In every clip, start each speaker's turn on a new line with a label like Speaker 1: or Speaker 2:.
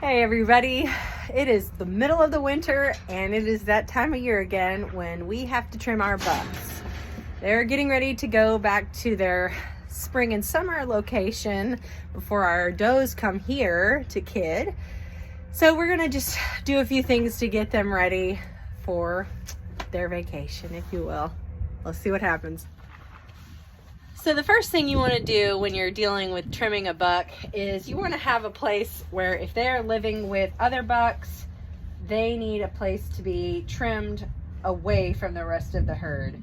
Speaker 1: Hey everybody, it is the middle of the winter and it is that time of year again when we have to trim our bucks. They're getting ready to go back to their spring and summer location before our does come here to kid. So we're gonna just do a few things to get them ready for their vacation, if you will. Let's see what happens. So the first thing you want to do when you're dealing with trimming a buck is you want to have a place where if they're living with other bucks, they need a place to be trimmed away from the rest of the herd.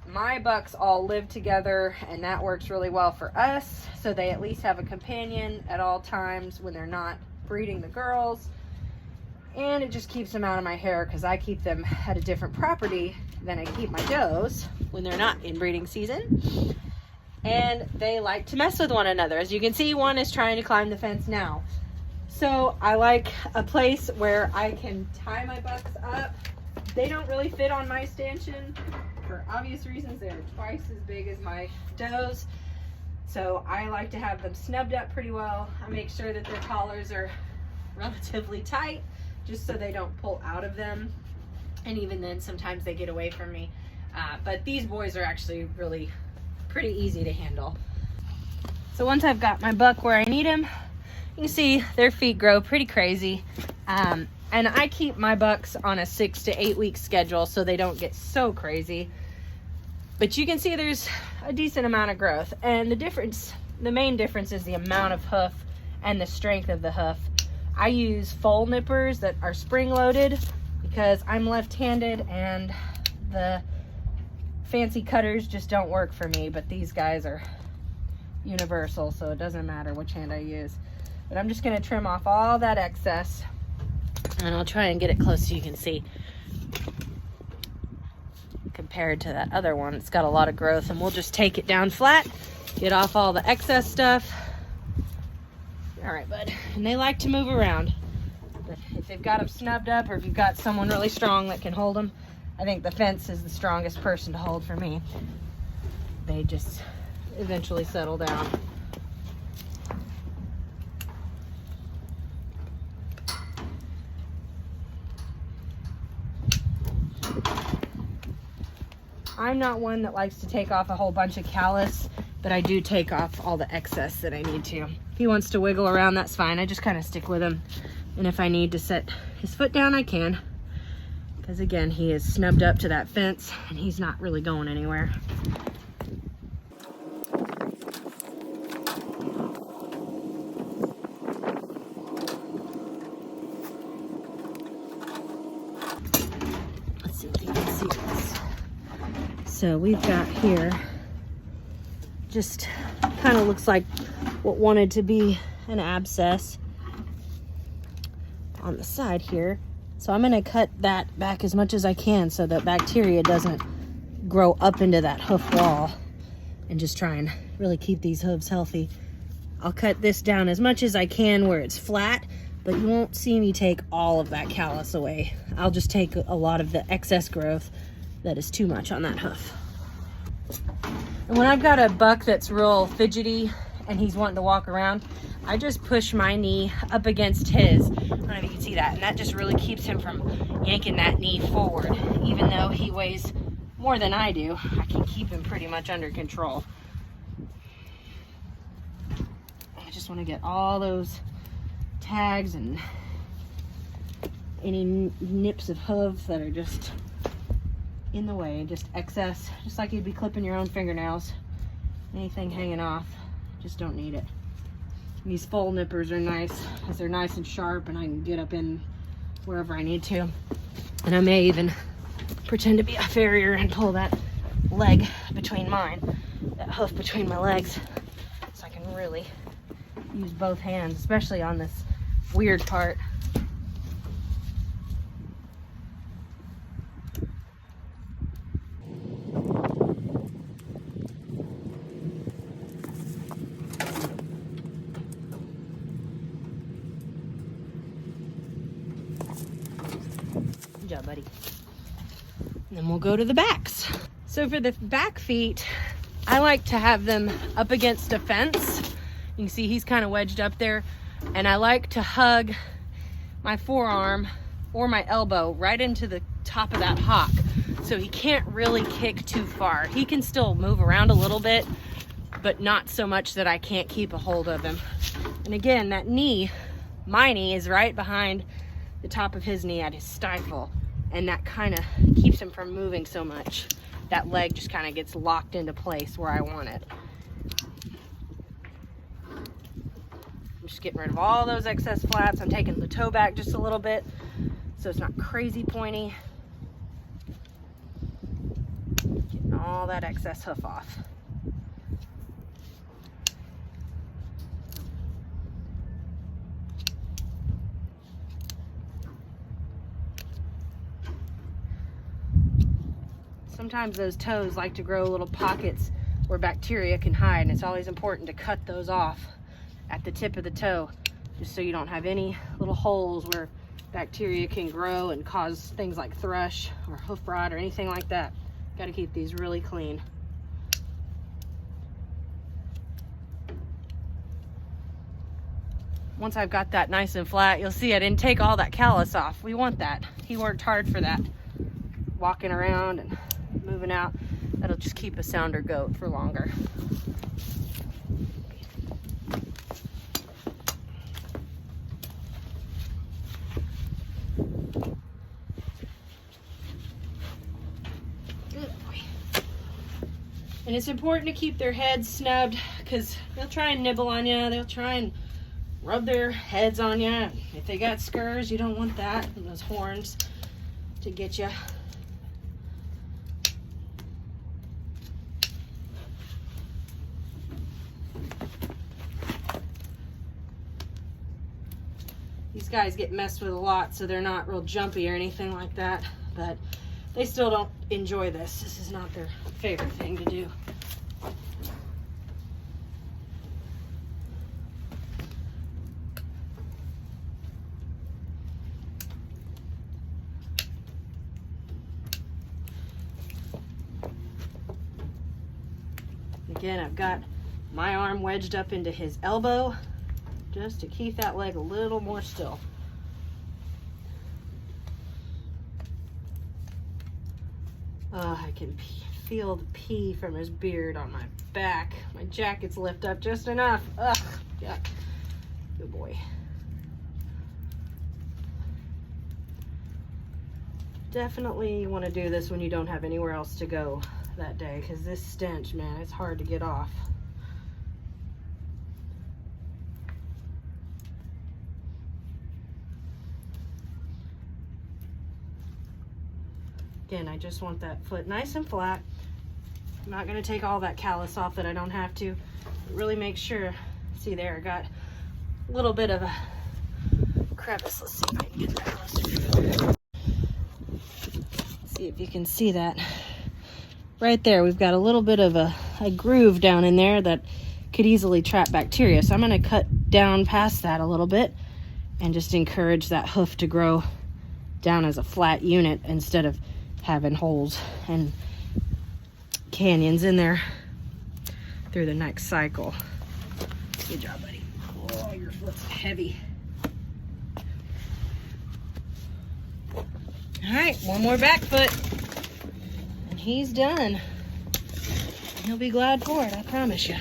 Speaker 1: My bucks all live together and that works really well for us, so they at least have a companion at all times when they're not breeding the girls, and it just keeps them out of my hair because I keep them at a different property than I keep my does when they're not in breeding season. And they like to mess with one another. As you can see, one is trying to climb the fence now. So I like a place where I can tie my bucks up. They don't really fit on my stanchion for obvious reasons. They're twice as big as my does. So I like to have them snubbed up pretty well. I make sure that their collars are relatively tight just so they don't pull out of them. And even then, sometimes they get away from me. But these boys are actually really pretty easy to handle. So once I've got my buck where I need him, you can see their feet grow pretty crazy. And I keep my bucks on a 6 to 8 week schedule so they don't get so crazy. But you can see there's a decent amount of growth. And the main difference is the amount of hoof and the strength of the hoof. I use foal nippers that are spring loaded because I'm left-handed and the fancy cutters just don't work for me, but these guys are universal, so it doesn't matter which hand I use. But I'm just gonna trim off all that excess and I'll try and get it close so you can see. Compared to that other one, it's got a lot of growth, and we'll just take it down flat, get off all the excess stuff. All right, bud. And they like to move around. But if they've got them snubbed up or if you've got someone really strong that can hold them, I think the fence is the strongest person to hold for me. They just eventually settle down. I'm not one that likes to take off a whole bunch of callus, but I do take off all the excess that I need to. If he wants to wiggle around, that's fine. I just kind of stick with him. And if I need to set his foot down, I can. Because again, he is snubbed up to that fence and he's not really going anywhere. Let's see if you can see this. So we've got here, just kind of looks like what wanted to be an abscess on the side here. So I'm gonna cut that back as much as I can so that bacteria doesn't grow up into that hoof wall, and just try and really keep these hooves healthy. I'll cut this down as much as I can where it's flat, but you won't see me take all of that callus away. I'll just take a lot of the excess growth that is too much on that hoof. And when I've got a buck that's real fidgety and he's wanting to walk around, I just push my knee up against his. I don't know if you can see that. And that just really keeps him from yanking that knee forward. Even though he weighs more than I do, I can keep him pretty much under control. I just want to get all those tags and any nips of hooves that are just in the way, just excess, just like you'd be clipping your own fingernails. Anything hanging off, just don't need it. These foal nippers are nice because they're nice and sharp and I can get up in wherever I need to. And I may even pretend to be a farrier and pull that leg between mine, that hoof between my legs, so I can really use both hands, especially on this weird part. Good job, buddy. And then we'll go to the backs. So for the back feet, I like to have them up against a fence. You can see he's kind of wedged up there, And I like to hug my forearm or my elbow right into the top of that hock, so he can't really kick too far. He can still move around a little bit, but not so much that I can't keep a hold of him. And again, that knee, my knee, is right behind the top of his knee at his stifle, and that kind of keeps him from moving so much. That leg just kind of gets locked into place where I want it. I'm just getting rid of all those excess flats. I'm taking the toe back just a little bit so it's not crazy pointy. Getting all that excess hoof off. Sometimes those toes like to grow little pockets where bacteria can hide, and it's always important to cut those off at the tip of the toe, just so you don't have any little holes where bacteria can grow and cause things like thrush or hoof rot or anything like that. Got to keep these really clean. Once I've got that nice and flat, you'll see I didn't take all that callus off. We want that. He worked hard for that. Walking around and moving out, that'll just keep a sounder goat for longer. Good boy. And it's important to keep their heads snubbed, because they'll try and nibble on you. They'll try and rub their heads on you. If they got scurs, you don't want that, and those horns to get you. These guys get messed with a lot, so they're not real jumpy or anything like that, but they still don't enjoy this. This is not their favorite thing to do. Again, I've got my arm wedged up into his elbow, just to keep that leg a little more still. Oh, I can feel the pee from his beard on my back. My jacket's lift up just enough. Ugh, yeah, good boy. Definitely want to do this when you don't have anywhere else to go that day, because this stench, man, it's hard to get off. Again, I just want that foot nice and flat. I'm not going to take all that callus off that I don't have to. Really make sure. See there, I got a little bit of a crevice. Let's see if I can get that closer. See if you can see that. Right there, we've got a little bit of a groove down in there that could easily trap bacteria. So I'm going to cut down past that a little bit and just encourage that hoof to grow down as a flat unit instead of having holes and canyons in there through the next cycle. Good job, buddy. Oh, your foot's heavy. All right, one more back foot and he's done. He'll be glad for it, I promise you.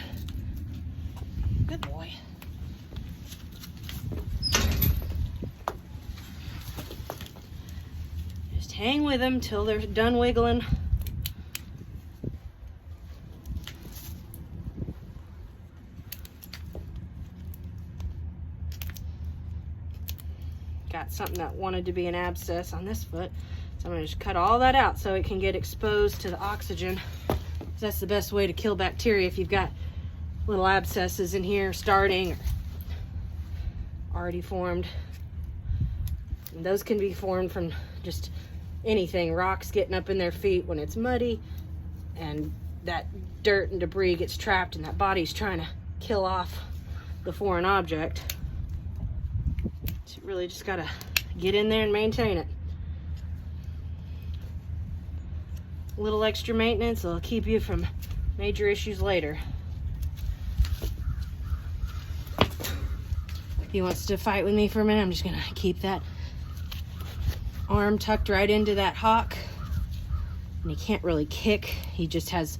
Speaker 1: Good boy. Hang with them till they're done wiggling. Got something that wanted to be an abscess on this foot, so I'm going to just cut all that out so it can get exposed to the oxygen. That's the best way to kill bacteria if you've got little abscesses in here starting or already formed. And those can be formed from just anything, rocks getting up in their feet when it's muddy, and that dirt and debris gets trapped and that body's trying to kill off the foreign object. So you really just gotta get in there and maintain it. A little extra maintenance will keep you from major issues later. He wants to fight with me for a minute. I'm just gonna keep that arm tucked right into that hock. And he can't really kick. He just has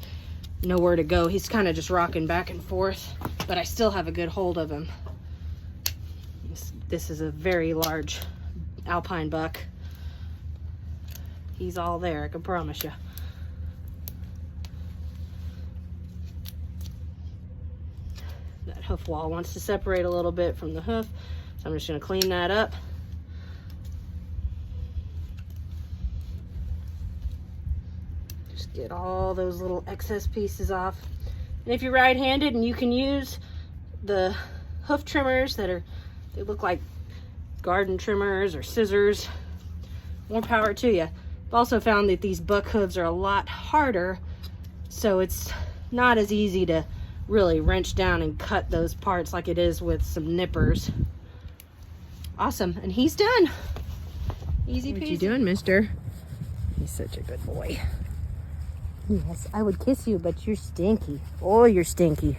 Speaker 1: nowhere to go. He's kind of just rocking back and forth, but I still have a good hold of him. This is a very large alpine buck. He's all there, I can promise you. That hoof wall wants to separate a little bit from the hoof, so I'm just going to clean that up. Just get all those little excess pieces off. And if you're right-handed and you can use the hoof trimmers they look like garden trimmers or scissors, more power to you. I've also found that these buck hooves are a lot harder, so it's not as easy to really wrench down and cut those parts like it is with some nippers. Awesome, and he's done. Easy peasy. What you doing, mister? He's such a good boy. Yes, I would kiss you, but you're stinky. Oh, you're stinky.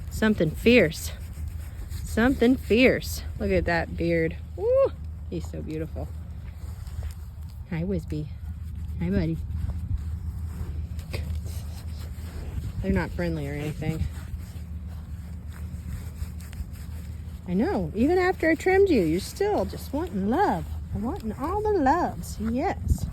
Speaker 1: Something fierce. Something fierce. Look at that beard. Woo! He's so beautiful. Hi, Wisby. Hi, buddy. They're not friendly or anything. I know. Even after I trimmed you, you're still just wanting love. I'm wanting all the loves. Yes.